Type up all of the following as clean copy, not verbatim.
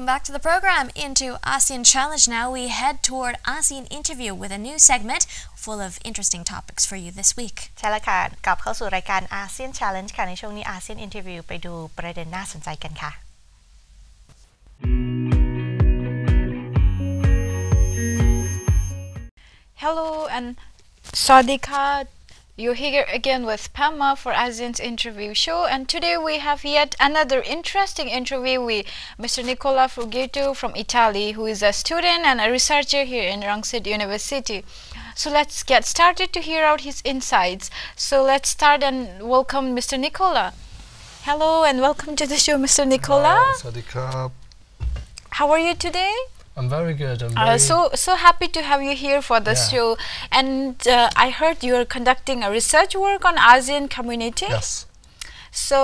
welcome back to the program. Into ASEAN Challenge now, we head toward ASEAN Interview with a new segment full of interesting topics for you this week. ใช่แล้วค่ะกลับเข้าสู่รายการ ASEAN Challenge ค่ะในช่วงนี้ ASEAN Interview ไปดูประเด็นน่าสนใจกันค่ะ Hello and Sawadika. You're here again with Pama for ASEAN's interview show, and today we have yet another interesting interview with Mr. Nicola Fulgineti from Italy, who is a student and a researcher here in Rangsit University. So let's get started to hear out his insights. So let's start and welcome Mr. Nicola. Hello and welcome to the show, Mr. Nicola. Sawadika. How are you today? I'm very good. So happy to have you here for the show. And I heard you're conducting a research work on ASEAN community. Yes. So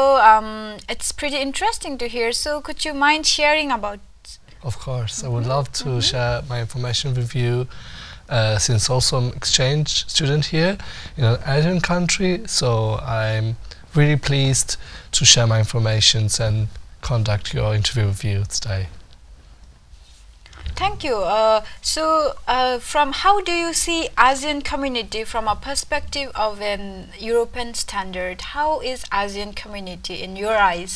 it's pretty interesting to hear. So could you mind sharing about? Of course, I would love to share my information with you. Since also I'm exchange student here in an Asian country, so I'm really pleased to share my information and conduct your interview with you today. Thank you. From how do you see ASEAN community from a perspective of an European standard? How is ASEAN community in your eyes?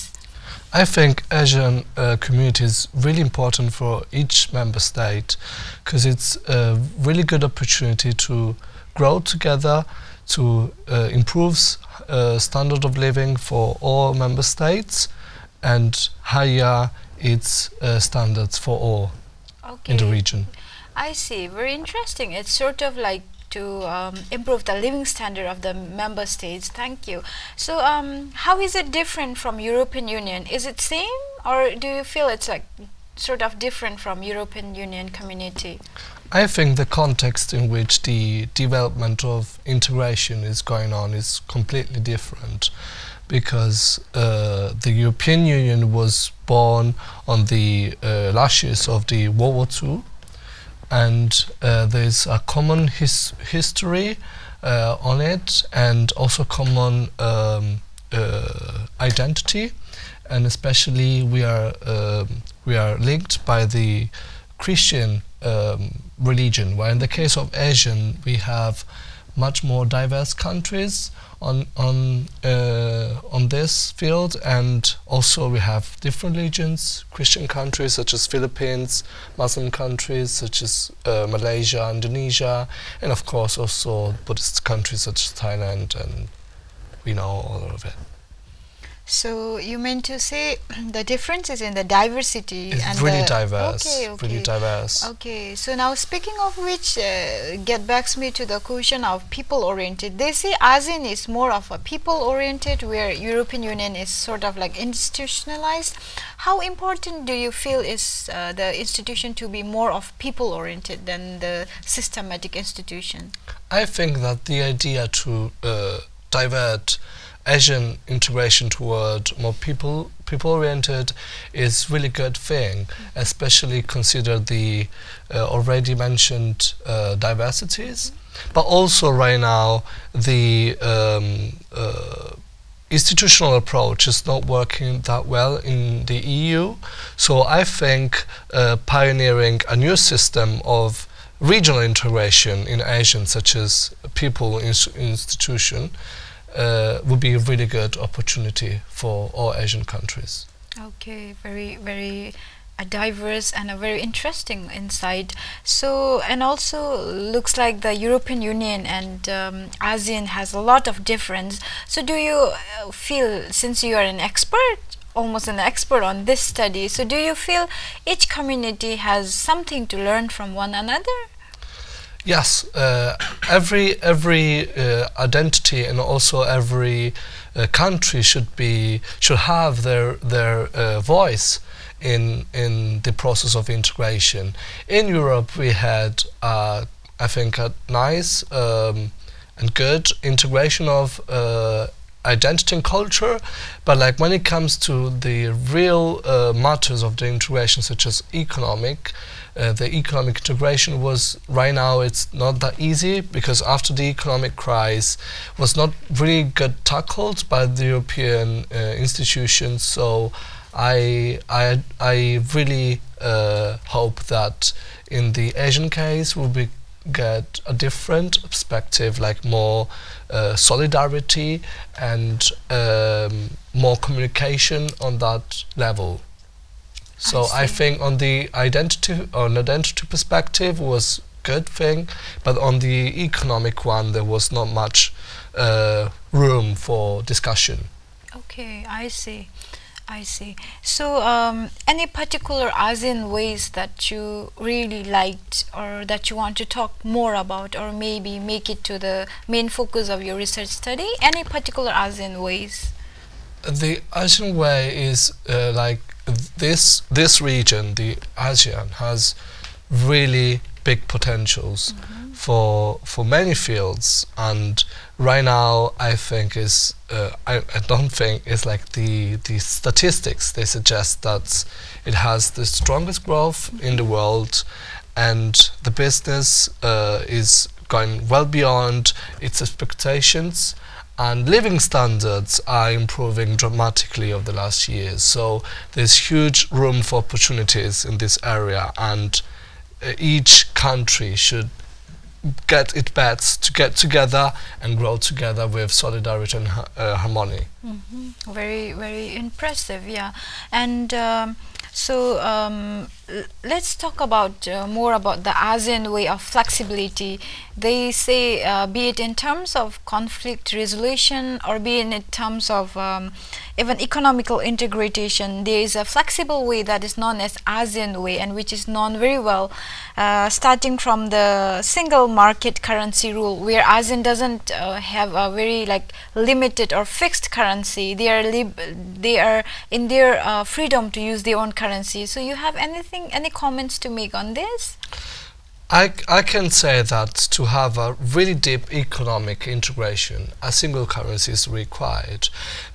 I think Asian community is really important for each member state because it's a really good opportunity to grow together, to improve standard of living for all member states and higher its standards for all. Okay. In the region. I see. Very interesting. It's sort of like to improve the living standard of the member states. Thank you. So how is it different from European Union? Is it same or do you feel it's like sort of different from European Union community? I think the context in which the development of integration is going on is completely different. Because the European Union was born on the last years of the World War II, and there's a common history on it, and also common identity, and especially we are linked by the Christian religion. While in the case of Asian, we have much more diverse countries on this field, and also we have different religions, Christian countries such as Philippines, Muslim countries such as Malaysia, Indonesia, and of course also Buddhist countries such as Thailand, and we know all of it. So you meant to say the difference is in the diversity. It's and really diverse. Okay. Really diverse. Okay. So now speaking of which, get back me to the question of people-oriented. They say ASEAN is more of a people-oriented, where European Union is sort of like institutionalized. How important do you feel is the institution to be more of people-oriented than the systematic institution? I think that the idea to divert Asian integration toward more people-oriented is really good thing, especially consider the already mentioned diversities, but also right now the institutional approach is not working that well in the EU. So I think pioneering a new system of regional integration in Asian, such as people institution, would be a really good opportunity for all Asian countries. Okay, very diverse and a very interesting insight. So, and also looks like the European Union and ASEAN has a lot of difference. So do you feel, since you are an expert, almost an expert on this study, so do you feel each community has something to learn from one another? Yes, every identity and also every country should have their voice in the process of integration. In Europe, we had I think a nice and good integration of identity and culture, but like when it comes to the real matters of the integration, such as the economic integration was right now it's not that easy, because after the economic crisis was not really good tackled by the European institutions. So I really hope that in the Asian case we get a different perspective, like more solidarity and more communication on that level. So I think on the identity perspective was good thing, but on the economic one there was not much room for discussion. Okay, I see. So any particular ASEAN ways that you really liked or that you want to talk more about, or maybe make it to the main focus of your research study? Any particular ASEAN ways? The ASEAN way is like this region, the ASEAN, has really big potentials for many fields, and right now I think is I don't think it's like the statistics, they suggest that it has the strongest growth in the world, and the business is going well beyond its expectations, and living standards are improving dramatically over the last years. So there's huge room for opportunities in this area, and each country should get its best to get together and grow together with solidarity and harmony. Very, very impressive, yeah. And let's talk about more about the ASEAN way of flexibility. They say be it in terms of conflict resolution or be it in terms of even economical integration, there is a flexible way that is known as ASEAN way, and which is known very well starting from the single market currency rule, where ASEAN doesn't have a very like limited or fixed currency. They are in their freedom to use their own currency. So you have any comments to make on this? I can say that to have a really deep economic integration, a single currency is required.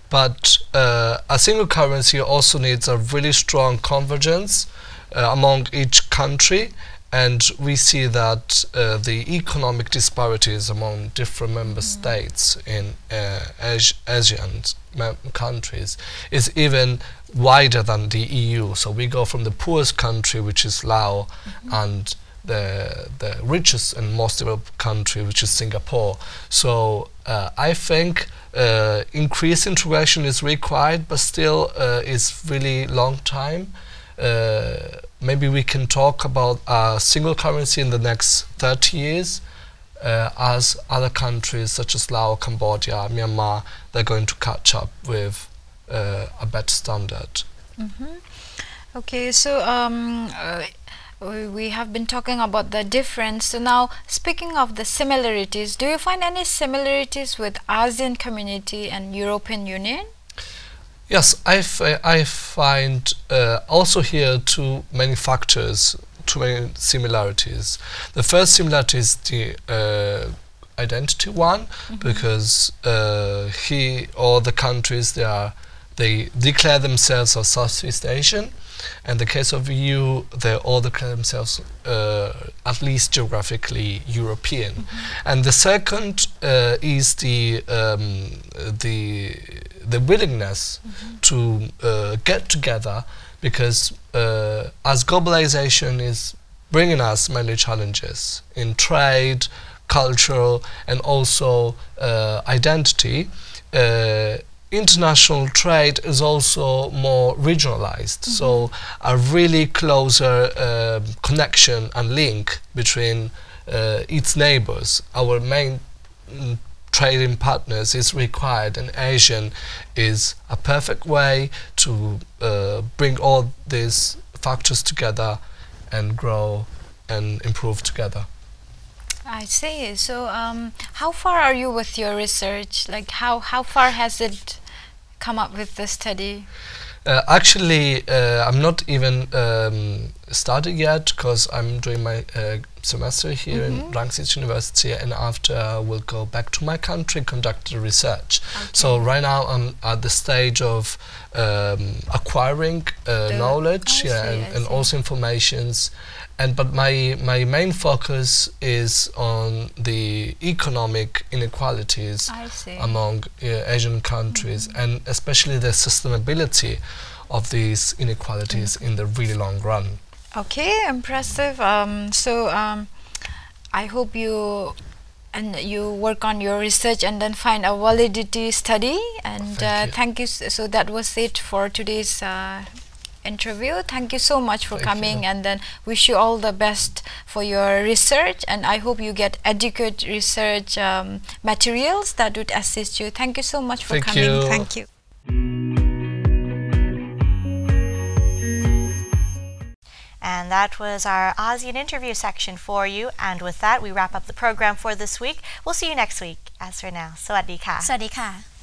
But a single currency also needs a really strong convergence among each country, and we see that the economic disparities among different member states in ASEAN countries is even wider than the EU. So we go from the poorest country, which is Laos, and the richest and most developed country, which is Singapore. So I think increased integration is required, but still it's really long time. Maybe we can talk about a single currency in the next 30 years as other countries such as Laos, Cambodia, Myanmar, they're going to catch up with a better standard. Okay, so we have been talking about the difference. So now, speaking of the similarities, do you find any similarities with ASEAN community and European Union? Yes, I find also here too many factors, too many similarities. The first similarity is the identity one, because all the countries they declare themselves as Southeast Asian. In the case of EU, they all declare themselves at least geographically European. And the second is the willingness to get together, because as globalization is bringing us many challenges in trade, cultural, and also identity, international trade is also more regionalized. So a really closer connection and link between its neighbors, our main trading partners, is required, and ASEAN is a perfect way to bring all these factors together and grow and improve together. I see. So how far are you with your research? Like how far has it come up with the study? Actually, I'm not even started yet, because I'm doing my semester here in Rangsit University, and after I will go back to my country, conduct the research. So right now I'm at the stage of acquiring knowledge, and also informations. But my main focus is on the economic inequalities among Asian countries, and especially the sustainability of these inequalities in the really long run. Okay, impressive. I hope you work on your research and then find a validity study. And thank you. So that was it for today's interview. Thank you so much for coming, and then wish you all the best for your research, and I hope you get adequate research materials that would assist you. Thank you so much for coming. Thank you. And that was our ASEAN interview section for you. And with that, we wrap up the program for this week. We'll see you next week. As for now, สวัสดีค่ะ สวัสดีค่ะ